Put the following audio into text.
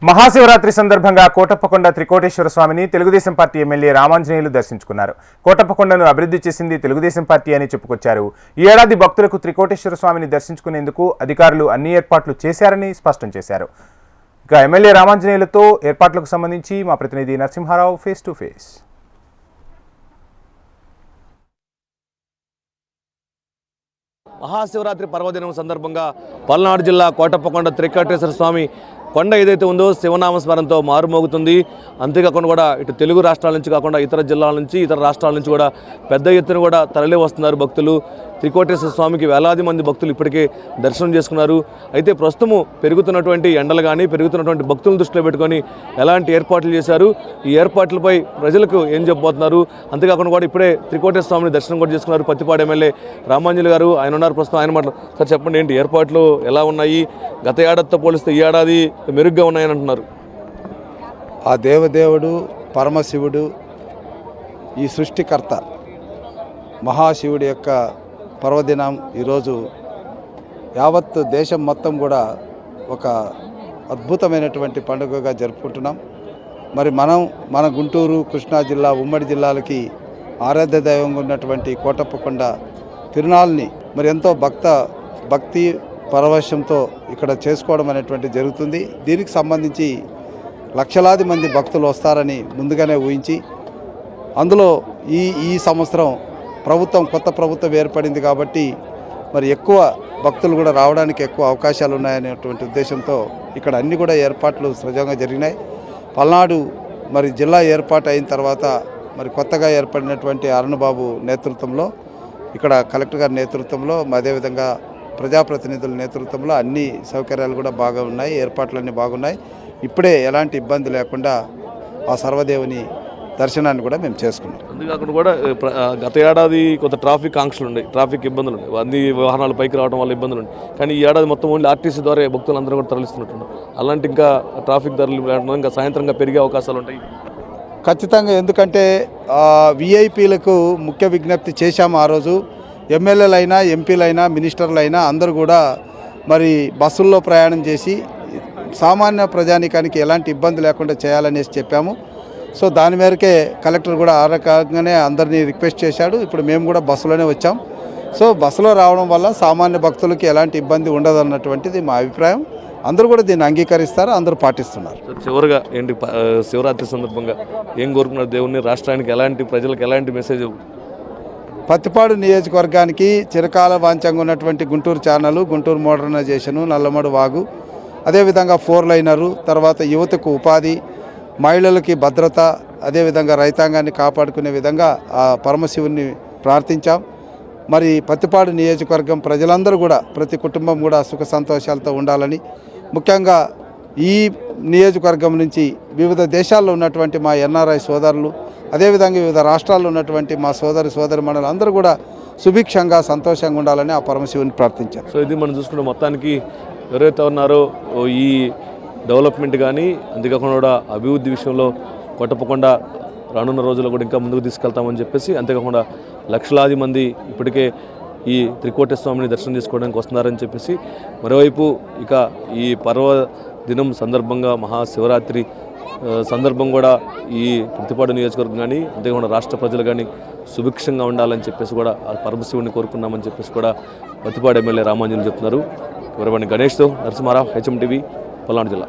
మహాశివరాత్రి సందర్భంగా కోటప్పకొండ త్రికోటేశ్వర స్వామిని Telugu Desam party MLA Ramanjaneyulu దర్శించుకున్నారు. కోటప్పకొండను అభివృద్ధి చేసింది తెలుగుదేశం పార్టీ అని చెప్పుకొచ్చారు. ఈ ఏడాది భక్తులకు త్రికోటేశ్వర స్వామిని దర్శించుకునేందుకు అధికారులు అన్ని ఏర్పాట్లు చేశారని స్పష్టం చేశారు. ఇక ఎమ్మెల్యే రామాంజనేయులతో ఏర్పాట్లకు సంబంధించి మా ప్రతినిధి Narasimharao face to face. Mahashivratri పర్వదినం సందర్భంగా పల్నాడు జిల్లా కోటప్పకొండ త్రికోటేశ్వర స్వామి కొండ ఏదైతే ఉందో శివనామస్మరణతో మారుమోగుతుంది. అంతేకాకుండా కూడా ఇటు తెలుగు రాష్ట్రాల నుంచి కాకుండా ఇతర జిల్లాల నుంచి ఇతర రాష్ట్రాల నుంచి కూడా పెద్ద ఎత్తున కూడా తరలి వస్తున్నారు భక్తులు. త్రికోటేశ్వర స్వామికి వేలాది మంది భక్తులు ఇప్పటికే దర్శనం చేసుకున్నారు. అయితే ప్రస్తుతము పెరుగుతున్నటువంటి ఎండలు కానీ పెరుగుతున్నటువంటి భక్తులను దృష్టిలో పెట్టుకొని ఎలాంటి ఏర్పాట్లు చేశారు, ఈ ఏర్పాట్లపై ప్రజలకు ఏం చెప్పబోతున్నారు, అంతేకాకుండా కూడా ఇప్పుడే త్రికోటేశ్వర స్వామిని దర్శనం కూడా చేసుకున్నారు పత్తిపాడు ఎమ్మెల్యే రామాంజనేయులు గారు. ఆయన ఉన్నారు ప్రస్తుతం, ఆయన మాటలు. సార్ చెప్పండి, ఏంటి ఏర్పాట్లు ఎలా ఉన్నాయి, గత ఏడాదితో పోలిస్తే ఈ ఏడాది మెరుగ్గా ఉన్నాయని అంటున్నారు? ఆ దేవదేవుడు పరమశివుడు, ఈ సృష్టికర్త మహాశివుడి యొక్క పర్వదినం ఈరోజు యావత్ దేశం మొత్తం కూడా ఒక అద్భుతమైనటువంటి పండుగగా జరుపుకుంటున్నాం. మరి మన గుంటూరు కృష్ణా జిల్లా ఉమ్మడి జిల్లాలకి ఆరాధ్య దైవంగా ఉన్నటువంటి కోటప్పకొండ తిరునాళ్ళని మరి ఎంతో భక్తి పరవశంతో ఇక్కడ చేసుకోవడం అనేటువంటి జరుగుతుంది. దీనికి సంబంధించి లక్షలాది మంది భక్తులు వస్తారని ముందుగానే ఊహించి, అందులో ఈ సంవత్సరం కొత్త ప్రభుత్వం ఏర్పడింది కాబట్టి మరి ఎక్కువ భక్తులు కూడా రావడానికి ఎక్కువ అవకాశాలు ఉన్నాయనేటువంటి ఉద్దేశంతో ఇక్కడ అన్ని కూడా ఏర్పాట్లు సజావుగా జరిగినాయి. పల్నాడు మరి జిల్లా ఏర్పాటు అయిన తర్వాత మరి కొత్తగా ఏర్పడినటువంటి అరుణబాబు నేతృత్వంలో, ఇక్కడ కలెక్టర్ గారి నేతృత్వంలో, అదేవిధంగా ప్రజాప్రతినిధుల నేతృత్వంలో అన్ని సౌకర్యాలు కూడా బాగా ఉన్నాయి, ఏర్పాట్లన్నీ బాగున్నాయి. ఇప్పుడే ఎలాంటి ఇబ్బంది లేకుండా ఆ సర్వదేవుని దర్శనాన్ని కూడా మేము చేసుకున్నాం. అందుకాకుండా కూడా గత ఏడాది కొంత ట్రాఫిక్ ఆంక్షలు ఉన్నాయి, ట్రాఫిక్ ఇబ్బందులు ఉన్నాయి, అన్ని వాహనాలు పైకి రావడం వల్ల ఇబ్బందులు ఉన్నాయి. కానీ ఈ ఏడాది మొత్తం ఓన్లీ ఆర్టీసీ ద్వారా భక్తులందరూ కూడా తరలిస్తున్నట్టున్నారు. అలాంటి ఇంకా ట్రాఫిక్ ధరలు ఇంకా సాయంత్రంగా పెరిగే అవకాశాలు ఉంటాయి ఖచ్చితంగా. ఎందుకంటే విఐపీలకు ముఖ్య విజ్ఞప్తి చేశాము ఆ రోజు. ఎమ్మెల్యేలైనా ఎంపీలైనా మినిస్టర్లైనా అందరూ కూడా మరి బస్సుల్లో ప్రయాణం చేసి సామాన్య ప్రజానీకానికి ఎలాంటి ఇబ్బంది లేకుండా చేయాలనేసి చెప్పాము. సో దాని మేరకే కలెక్టర్ కూడా ఆ రకంగానే అందరినీ రిక్వెస్ట్ చేశాడు. ఇప్పుడు మేము కూడా బస్సులోనే వచ్చాం. సో బస్సులో రావడం వల్ల సామాన్య భక్తులకి ఎలాంటి ఇబ్బంది ఉండదు అన్నటువంటిది మా అభిప్రాయం. అందరూ కూడా దీన్ని అంగీకరిస్తారు, అందరూ పాటిస్తున్నారు. చివరిగా ఏంటి, శివరాత్రి సందర్భంగా ఏం కోరుకున్నారు దేవుణ్ణి, రాష్ట్రానికి ఎలాంటి, ప్రజలకు ఎలాంటి మెసేజ్? పత్తిపాడు నియోజకవర్గానికి చిరకాల వాంఛంగా ఉన్నటువంటి గుంటూరు ఛానల్, గుంటూరు మోడర్నైజేషను, నల్లమడు వాగు, అదేవిధంగా 4 లైనరు, తర్వాత యువతకు ఉపాధి, మహిళలకి భద్రత, అదేవిధంగా రైతాంగాన్ని కాపాడుకునే విధంగా ఆ పరమశివుని ప్రార్థించాం. మరి పత్తిపాడు నియోజకవర్గం ప్రజలందరూ కూడా, ప్రతి కుటుంబం కూడా సుఖ సంతోషాలతో ఉండాలని, ముఖ్యంగా ఈ నియోజకవర్గం నుంచి వివిధ దేశాల్లో ఉన్నటువంటి మా ఎన్ఆర్ఐ సోదరులు, అదేవిధంగా వివిధ రాష్ట్రాల్లో ఉన్నటువంటి మా సోదరిమణులు అందరూ కూడా సుభిక్షంగా సంతోషంగా ఉండాలని ఆ పరమశివుని ప్రార్థించారు. సో ఇది మనం చూసుకుంటే మొత్తానికి ఎవరైతే ఉన్నారో ఈ డెవలప్మెంట్ కానీ, అంతేకాకుండా కూడా అభివృద్ధి విషయంలో కోటప్పకొండ రానున్న రోజుల్లో కూడా ఇంకా ముందుకు తీసుకెళ్తామని చెప్పేసి, అంతేకాకుండా లక్షలాది మంది ఇప్పటికే ఈ త్రికోటేశ్వర స్వామిని దర్శనం చేసుకోవడానికి వస్తున్నారని చెప్పేసి, మరోవైపు ఇక ఈ పర్వదినం సందర్భంగా మహాశివరాత్రి సందర్భం కూడా ఈ పత్తిపాడు నియోజకవర్గం కానీ, అంతేకాకుండా రాష్ట్ర ప్రజలు కానీ సుభిక్షంగా ఉండాలని చెప్పేసి కూడా ఆ పరమశివుని కోరుకున్నామని చెప్పేసి కూడా పత్తిపాడు ఎమ్మెల్యే రామాంజనేయులు చెప్తున్నారు. గణేష్తో నరసింహారావు, HM TV, పల్నాడు జిల్లా.